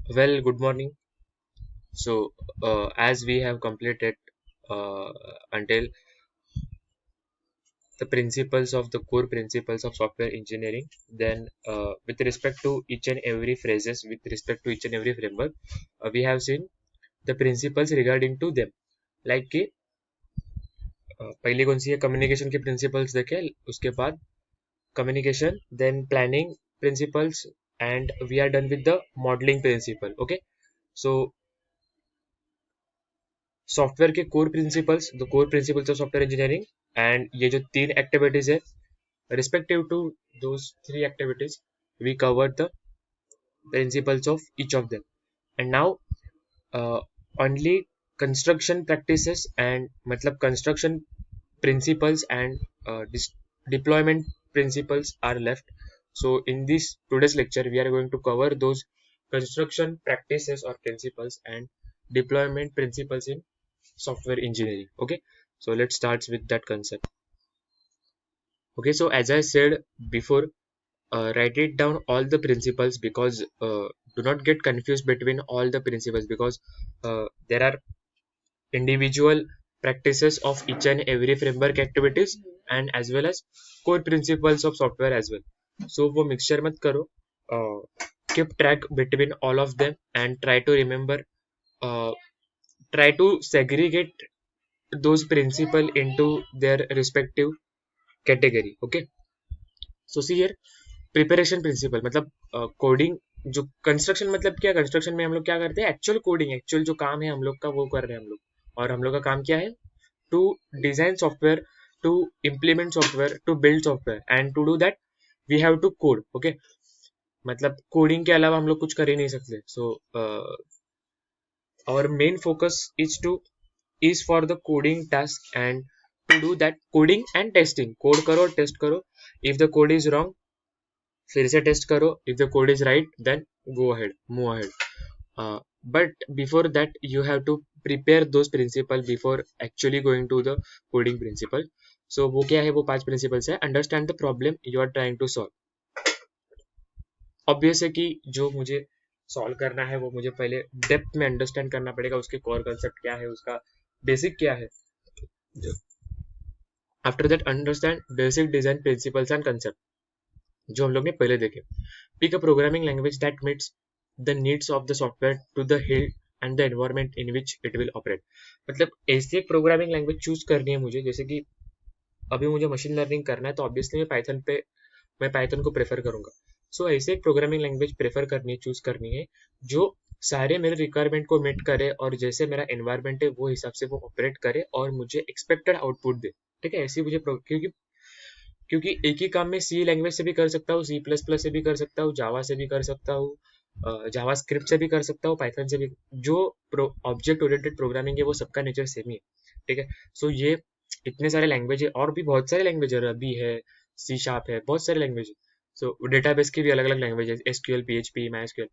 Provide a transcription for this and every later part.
Well, good morning. As we have completed until the principles of the core principles of software engineering, then with respect to each and every phrases, with respect to each and every framework, we have seen the principles regarding to them. Like कि पहले कौन सी है communication के principles देखे, उसके बाद communication, then planning principles, and we are done with the modelling principle. Okay. So software के core principles, the core principles of software engineering, and ये जो तीन एक्टिविटीज है, respective to those three activities, we cover the principles of each of them. And now only construction practices and मतलब construction principles and deployment principles are left. So in this today's lecture we are going to cover those construction practices or principles and deployment principles in software engineering. Okay, so let's start with that concept. Okay, so as I said before, write it down all the principles, because do not get confused between all the principles, because there are individual practices of each and every framework activities and as well as core principles of software as well. So वो mixture मत करो. Keep track between all of them and try to remember, uh, try to segregate those principle into their respective category. Okay, so see here, preparation principle मतलब coding. जो construction मतलब क्या, construction में हम लोग क्या करते हैं, एक्चुअल कोडिंग, एक्चुअल जो काम है हम लोग का वो कर रहे हैं हम लोग. और हम लोग का काम क्या है, to design software, to implement software, to build software, and to do that we have to code. Okay, मतलब कोडिंग के अलावा हम लोग कुछ कर ही नहीं सकते. सो our main focus is for the coding task, and to do that coding and testing, code करो, test करो. If the code is wrong, फिर से टेस्ट करो. If the code is right then go ahead, move ahead. But before that you have to prepare those principle before actually going to the coding principle. So वो क्या है, वो 5 principles है. Understand the problem you are trying to solve. Obvious है कि जो मुझे solve करना है वो मुझे पहले डेप्थ में अंडरस्टैंड करना पड़ेगा, उसके कोर कंसेप्ट क्या है, उसका बेसिक क्या है. After that understand basic design principles and concept, जो हम लोग ने पहले देखे. Pick a programming language that meets the needs of the software to the hill and the environment in which it will operate. मतलब ऐसी एक प्रोग्रामिंग लैंग्वेज चूज करनी है मुझे. जैसे कि अभी मुझे मशीन लर्निंग करना है तो ऑब्वियसली मैं पाइथन को प्रेफर करूंगा. सो ऐसे एक प्रोग्रामिंग लैंग्वेज प्रेफर करनी है, चूज करनी है, जो सारे मेरे रिक्वायरमेंट को मीट करे और जैसे मेरा एनवायरमेंट है वो हिसाब से वो ऑपरेट करे और मुझे एक्सपेक्टेड आउटपुट दे. ठीक है, ऐसी मुझे क्योंकि एक ही काम में सी लैंग्वेज से भी कर सकता हूँ, सी प्लस प्लस से भी कर सकता हूँ, जावा से भी कर सकता हूँ, जावा स्क्रिप्ट से भी कर सकता हूँ, पाइथन से भी. जो ऑब्जेक्ट ओरिएंटेड प्रोग्रामिंग है वो सबका नेचर सेम ही है. ठीक है, सो ये इतने सारे लैंग्वेज है, और भी बहुत सारे लैंग्वेज है, रबी है, सी शार्प है, बहुत सारे लैंग्वेज है. सो डेटाबेस की भी अलग अलग लैंग्वेज है, एसक्यूएल, पीएचपी, माईएसक्यूएल,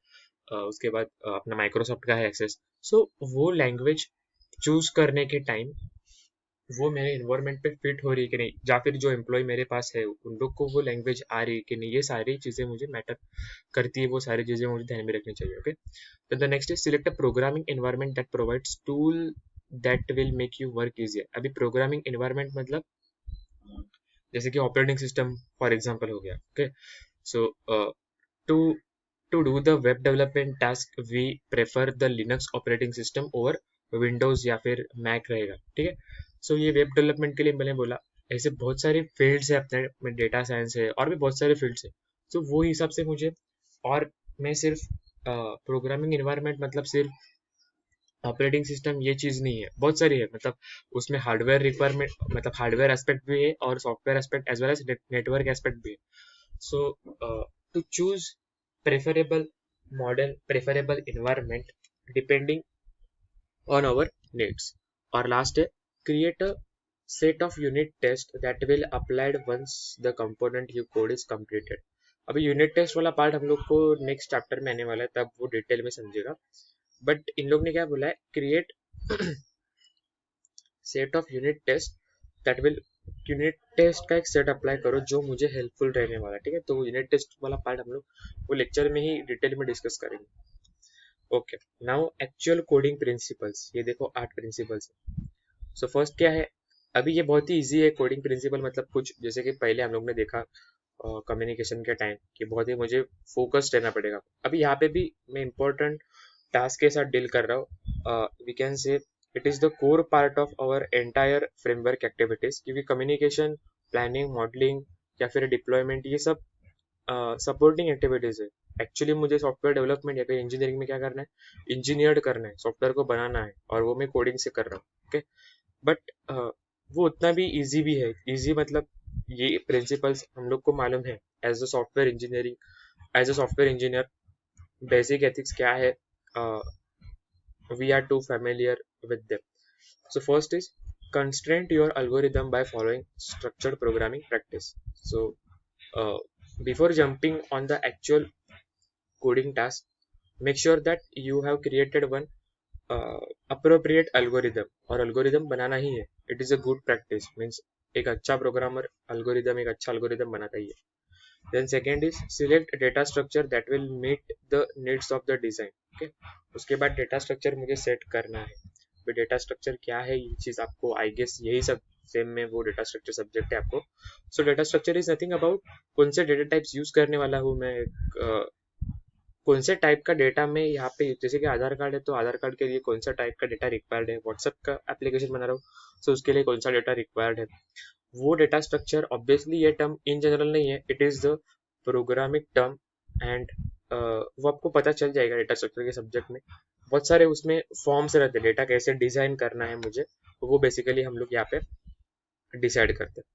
उसके बाद अपना माइक्रोसॉफ्ट का है एक्सेस. सो वो लैंग्वेज चूज करने के टाइम वो मेरे इन्वायरमेंट पे फिट हो रही है कि नहीं, या फिर जो एम्प्लॉय मेरे पास है उन लोग को वो लैंग्वेज आ रही है कि नहीं, ये सारी चीजें मुझे मैटर करती है, वो सारी चीजें मुझे ध्यान में रखनी चाहिए. ओके, तो the next is select a programming environment that provides tool that will make you work easier. अभी प्रोग्रामिंग एनवायरमेंट मतलब जैसे कि ऑपरेटिंग सिस्टम फॉर एग्जाम्पल हो गया. Okay, so to to do the web development task we prefer the Linux operating system over Windows या फिर Mac रहेगा. ठीक है, सो ये वेब डेवलपमेंट के लिए मैंने बोला. ऐसे बहुत सारे फील्ड्स है अपने में, डेटा साइंस है और भी बहुत सारे फील्ड्स है. तो वो हिसाब से मुझे, और मैं सिर्फ प्रोग्रामिंग इन्वायरमेंट मतलब सिर्फ ऑपरेटिंग सिस्टम ये चीज नहीं है, बहुत सारी है. मतलब उसमें हार्डवेयर रिक्वायरमेंट मतलब हार्डवेयर एस्पेक्ट भी है और software aspect as well as network aspect भी है. So to choose preferable preferable environment depending on our needs. और लास्ट है, create a set of unit test that will applied once the component you code is completed. अभी unit test वाला part हम लोग को next chapter में आने वाला है, तब वो डिटेल में समझेगा. बट इन लोग ने क्या बोला है, create set of unit test that will, unit test का एक सेट अप्लाई करो जो मुझे हेल्पफुल रहने वाला है. ठीक है, तो यूनिट टेस्ट वाला पार्ट हम लोग वो लेक्चर में ही डिटेल में डिस्कस करेंगे. Okay, now actual coding principles, ये देखो 8 प्रिंसिपल्स है। सो फर्स्ट क्या है, अभी ये बहुत ही इजी है कोडिंग प्रिंसिपल, मतलब कुछ जैसे कि पहले हम लोग ने देखा कम्युनिकेशन के टाइम कि बहुत ही मुझे फोकस्ड रहना पड़ेगा। अभी यहाँ पे भी मैं इम्पोर्टेंट टास्क के साथ डील कर रहा हूँ। We can say it is the core part of our entire framework activities, क्योंकि कम्युनिकेशन, प्लानिंग, मॉडलिंग या फिर डिप्लॉयमेंट, ये सब सपोर्टिंग एक्टिविटीज है। एक्चुअली मुझे सॉफ्टवेयर डेवलपमेंट या फिर इंजीनियरिंग में क्या करना है, इंजीनियर्ड करना है, सॉफ्टवेयर को बनाना है, और वो मैं कोडिंग से कर रहा हूँ। ओके, बट वो उतना भी इजी भी है। इजी मतलब ये प्रिंसिपल्स हम लोग को मालूम है as a software engineering, as a software engineer. Basic ethics क्या है, we are too familiar with them. So first is constrain your algorithm by following structured programming practice. So uh, before jumping on the actual coding task, make sure that you have created one appropriate algorithm, और algorithm बनाना ही है. It is a good practice, means एक अच्छा programmer algorithm एक अच्छा algorithm बनाता ही है. Then second is select data structure that will meet the needs of the design. Okay, उसके बाद data structure मुझे set करना है. तो data structure क्या है, ये चीज आपको आई गेस यही सब सेम में वो data structure सब्जेक्ट है आपको. So data structure is nothing about कौन से data types यूज करने वाला हूँ मैं, कौन से टाइप का डेटा में यहाँ पे, जैसे कि आधार कार्ड है तो आधार कार्ड के लिए कौन सा टाइप का डेटा रिक्वायर्ड है, व्हाट्सएप का एप्लीकेशन बना रहा हूँ तो उसके लिए कौन सा डेटा रिक्वायर्ड है. वो डेटा स्ट्रक्चर, ऑब्वियसली ये टर्म इन जनरल नहीं है, it is the programmatic term, and वो आपको पता चल जाएगा डेटा स्ट्रक्चर के सब्जेक्ट में. बहुत सारे उसमें फॉर्म्स रहते हैं, डेटा कैसे डिजाइन करना है मुझे, वो बेसिकली हम लोग यहाँ पे डिसाइड करते हैं.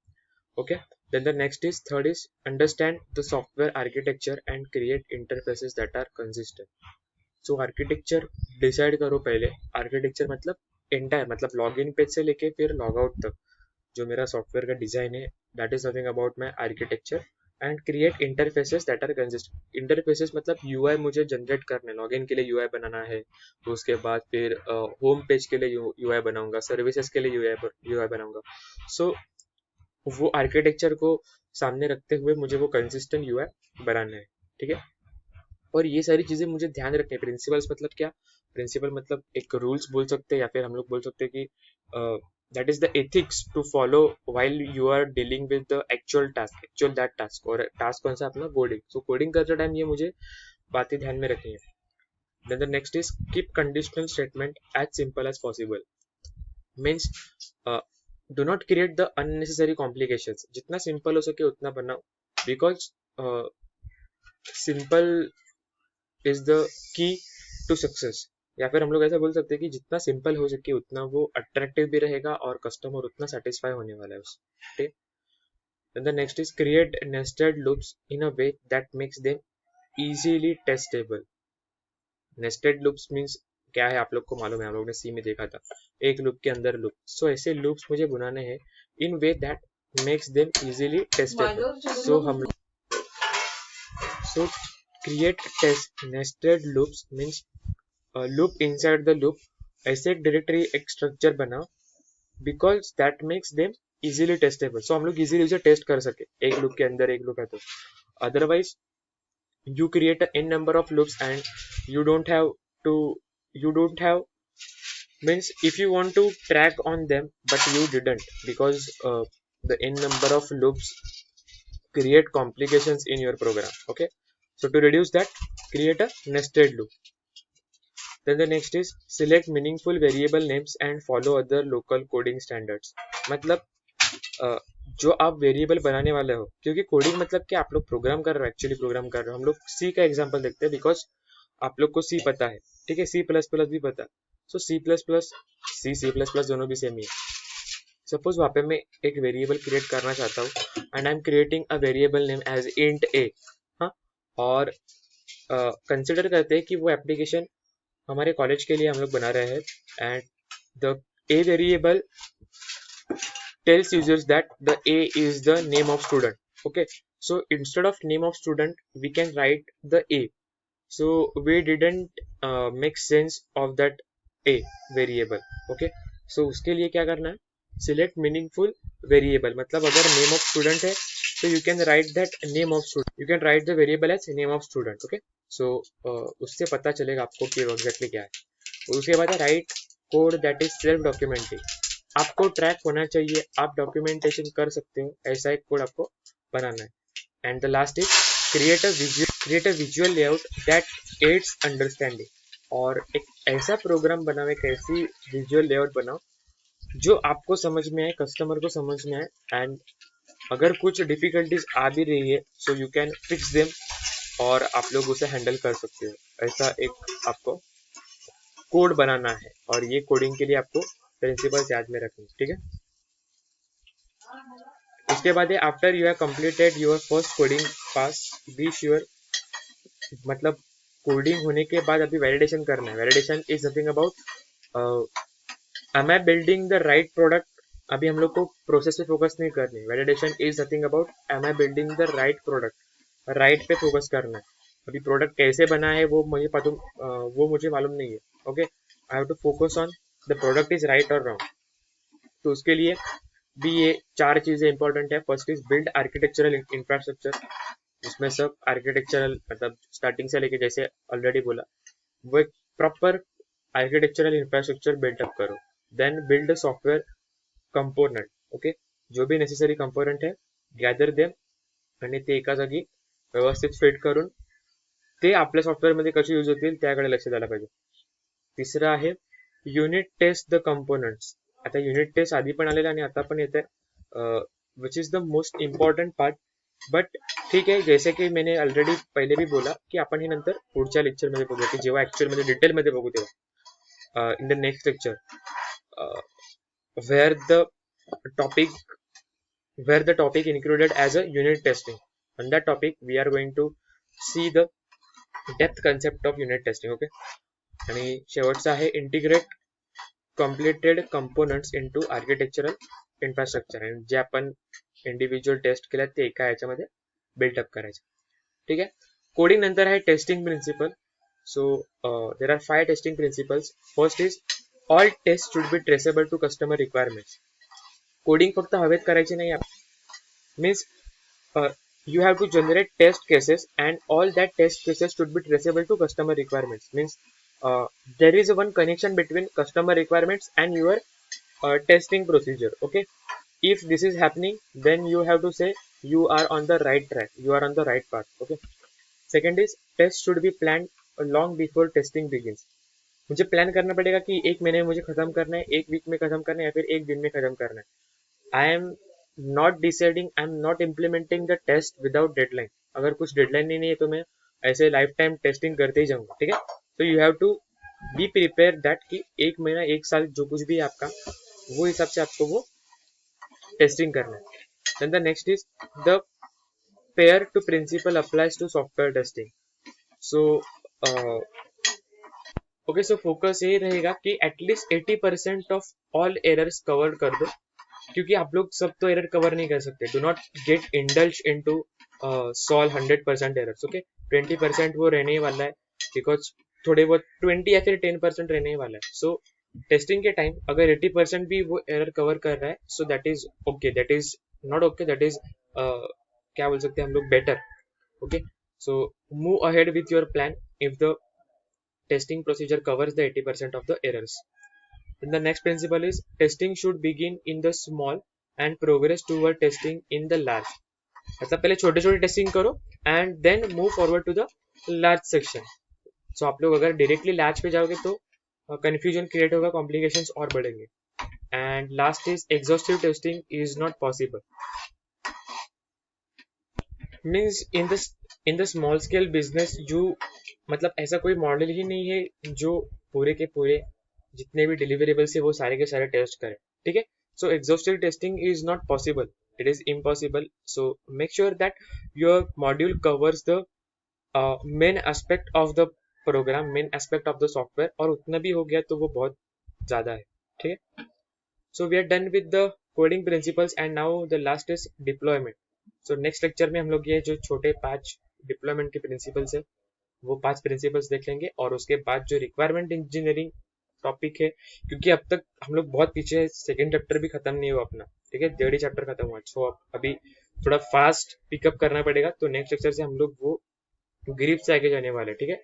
Okay, then the next is third is understand the software architecture and create interfaces that are consistent. So architecture decide करो पहले. आर्किटेक्चर मतलब एंटायर, मतलब लॉग इन पेज से लेके फिर लॉग आउट तक जो मेरा सॉफ्टवेयर का डिजाइन है, that is nothing about my architecture. And create interfaces that are consistent. Interfaces मतलब यूआई मुझे जनरेट करना है, लॉग इन के लिए यूआई बनाना है, तो उसके बाद फिर होम पेज के लिए यूआई बनाऊंगा, सर्विसेज के लिए यूआई बनाऊंगा. सो वो आर्किटेक्चर को सामने रखते हुए मुझे वो कंसिस्टेंट यूआई बनाना है. ठीक है, और ये सारी चीजें मुझे ध्यान रखनी है. प्रिंसिपल्स मतलब क्या, प्रिंसिपल मतलब एक रूल्स बोल सकते हैं, या फिर हम लोग बोल सकते हैं कि that is the ethics to follow while you are dealing with the actual task, actual that task. और टास्क कौन सा अपना, कोडिंग. सो कोडिंग करते टाइम ये मुझे बातें ध्यान में रखनी है. Then the next is keep conditional statement as simple as possible. Means do not create the unnecessary complications. जितना सिंपल हो सके उतना बनाओ, because simple is the key to success. या फिर हम लोग ऐसा बोल सकते हैं कि जितना सिंपल हो सके उतना वो अट्रैक्टिव भी रहेगा और कस्टमर उतना सेटिस्फाई होने वाला है उससे. Then the next is create nested loops in a way that makes them easily testable. Nested loops means क्या है, आप लोग को मालूम है, हम लोग ने सी में देखा था, एक लूप के अंदर लूप. सो ऐसे लूप्स मुझे बनाने हैं in way that makes them easily testable. So हम so create test nested loops means loop inside the loop. ऐसे एक डायरेक्टरी, एक स्ट्रक्चर बनाओ, because that makes them easily testable. So हम लोग इजीली उसे टेस्ट कर सके, एक लूप के अंदर एक लूप है तो. Otherwise you create a n number of loops and you don't have to, you don't have, means if you want to track on them but you didn't, because the n number of loops create complications in your program. Okay, so to reduce that, create a nested loop. Then the next is select meaningful variable names and follow other local coding standards. मतलब जो आप variable बनाने वाले हो, क्योंकि coding मतलब क्या, आप लोग प्रोग्राम कर रहे हो, एक्चुअली प्रोग्राम कर रहे हो. हम लोग सी का एग्जांपल देखते हैं, बिकॉज आप लोग को सी पता है. ठीक है, सी प्लस प्लस भी पता है. So C plus plus, C plus plus दोनों भी सेम ही है. सपोज वहाँ पे मैं एक वेरिएबल क्रिएट करना चाहता हूँ and I am creating a variable name as int A. हाँ, और कंसिडर करते हैं कि वो एप्लीकेशन हमारे कॉलेज के लिए हम लोग बना रहे हैं, and the a variable tells users that the A is the name of student. Okay, so instead of name of student we can write the A. So we didn't make sense of that A variable. Okay, so उसके लिए क्या करना है, select meaningful variable. मतलब अगर name of student है so you can write that name of student, you can write the variable as name of student. Okay, so उससे पता चलेगा आपको कि एग्जैक्टली क्या है। उसके बाद है right code that is self documenting, आपको ट्रैक होना चाहिए, आप डॉक्यूमेंटेशन कर सकते हो, ऐसा एक कोड आपको बनाना है। And the last is create a visual layout that adds understanding, और एक ऐसा प्रोग्राम बनाओ, एक ऐसी विजुअल लेआउट बनाओ जो आपको समझ में आए, कस्टमर को समझ में आए, एंड अगर कुछ डिफिकल्टीज आ भी रही है so you can fix them, और आप लोग उसे हैंडल कर सकते हो। ऐसा एक आपको कोड बनाना है, और ये कोडिंग के लिए आपको प्रिंसिपल्स याद में रखें, ठीक है। उसके बाद है after you have completed your first coding pass, be sure, मतलब कोडिंग होने के बाद अभी वैलिडेशन करना है। Validation is nothing about am I building the right product, अभी हम लोग को प्रोसेस पे फोकस नहीं करनी। Validation is nothing about am I building the right product, right पे फोकस करना है। अभी प्रोडक्ट कैसे बना है वो मुझे मालूम नहीं है। Okay, I have to focus on the product is right और रॉन्ग। तो उसके लिए भी ये 4 चीजें इंपॉर्टेंट है। First is build architectural infrastructure, इसमें सब आर्किटेक्चरल मतलब स्टार्टिंग से लेके जैसे ऑलरेडी बोला वो एक प्रॉपर आर्किटेक्चरल इंफ्रास्ट्रक्चर बिल्डअप करो। Then build software component, okay, जो भी नेसेसरी कंपोनंट है गॅदर देम आणि ते एका जागी व्यवस्थित फिट करून ते आपल्या सॉफ्टवेअरमध्ये कसे यूज होतील त्याकडे लक्ष द्यायला पाहिजे। तिसरं आहे युनिट टेस्ट द कंपोनंट्स, आता युनिट टेस्ट आधी पण आलेलं आणि आता पण येते, which is the most important part. But ठीक है, जैसे कि मैंने ऑलरेडी पहले भी बोला की आपण हे नंतर पुढच्या लेक्चरमध्ये बघूया, की जेव्हा ऍक्च्युअल मध्ये डिटेलमध्ये बघू तेव्हा in the next lecture where the topic included as a unit testing. On that topic we are going to see the depth concept of unit testing. okay, आणि शेवटचा आहे integrate completed components into architectural infrastructure, आणि जे आपण individual test केल्या ते एका याच्यामध्ये buildup करायचे। ठीक आहे, कोडिंग नंतर आहे testing principle. So there are 5 testing principles. First is all test should be traceable to customer requirements. Coding फक्त हवेत करायची नाही, means you have to generate test cases and all that test cases should be traceable to customer requirements. Means there is one connection between customer requirements and your testing procedure. Okay, if this is happening then you have to say you are on the right track, you are on the right path. Okay, second is test should be planned long before testing begins. मुझे plan करना पड़ेगा कि एक महीने में मुझे खत्म करना है, एक वीक में खत्म करना है, या फिर एक दिन में खत्म करना है। I am not deciding, I am not implementing the test without deadline. अगर कुछ डेडलाइन नहीं है तो मैं ऐसे लाइफ टाइम टेस्टिंग करते ही जाऊंगा। ठीक है, तो you have to be prepare that कि एक महीना एक साल जो कुछ भी है आपका वो हिसाब से आपको वो टेस्टिंग करना है। Then the next is the Pareto principle applies to software testing. So okay, so focus ये रहेगा कि at least 80% of all errors cover कर दो, क्योंकि आप लोग सब तो एरर कवर नहीं कर सकते। Do not gate indulge into solve 100% errors. Okay, 20% वो रहने ही वाला है, बिकॉज थोड़े बहुत 20 या फिर 10% रहने ही वाला है। सो टेस्टिंग के टाइम अगर 80% भी वो एरर कवर कर रहा है so that is okay, that is not okay, that is क्या बोल सकते हैं हम लोग, better. Okay, so move ahead with your plan if the testing procedure covers the 80% of the errors. Then the next principle is testing should begin in the small and progress toward testing in the large. मतलब पहले छोटे छोटे testing करो and then move forward to the large section. So आप लोग अगर directly large पे जाओगे तो कंफ्यूजन क्रिएट होगा, कॉम्प्लिकेशंस और बढ़ेंगे। And last is exhaustive testing is not possible. Means in the small scale business you, मतलब ऐसा कोई मॉडल ही नहीं है जो पूरे के पूरे जितने भी डिलीवरेबल्स है वो सारे के सारे टेस्ट करे। ठीक है, so exhaustive testing is not possible, it is impossible. So make sure that your module covers the main aspect of the program, main aspect of the software, और उतना भी हो गया तो वो बहुत ज्यादा है। ठीक है, so we are done with the coding principles and now the last is deployment. So next lecture में हम लोग ये जो छोटे 5 डिप्लॉयमेंट के प्रिंसिपल्स है वो 5 प्रिंसिपल्स देख लेंगे, और उसके बाद जो रिक्वायरमेंट इंजीनियरिंग टॉपिक है, क्योंकि अब तक हम लोग बहुत पीछे, सेकेंड चैप्टर भी खत्म नहीं हुआ अपना। ठीक है, 1.5 चैप्टर खत्म हुआ। सो अभी थोड़ा फास्ट पिकअप करना पड़ेगा, तो नेक्स्ट लेक्चर से हम लोग वो ग्रिप से आगे जाने वाले हैं, ठीक है।